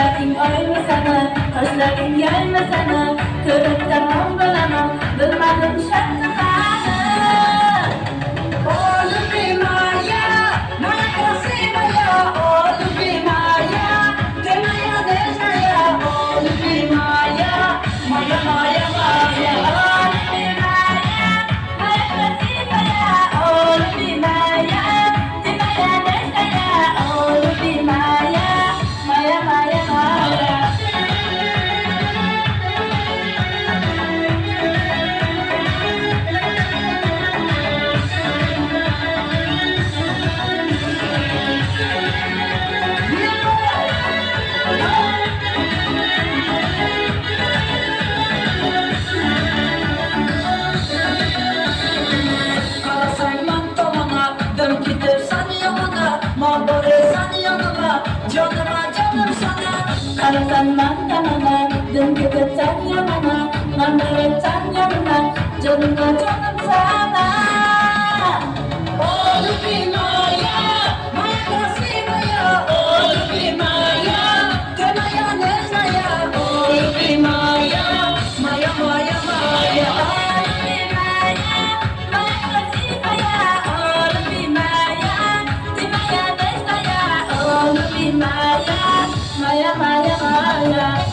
gözlerin oymasana, kaşların yarmasana, kırıp da bombalamam, durmadım şarkılarını. Oh, любви моя красивая, oh, любви моя, ты моя нежная, oh, любви моя, моя, моя, моя, oh, любви моя, моя красивая, oh, любви моя, ты моя нежная, oh, любви моя, моя, моя, моя. Karasan mangamana, dün gideceksen yanına, mangaretsen yanına, canımda canım sana. Oh, любви моя, моя красивая, oh, любви моя, ты моя нежная, oh, любви моя, моя, моя, моя, oh, любви моя, моя красивая, oh, любви моя, ты моя нежная, oh, любви моя, моя, моя, моя.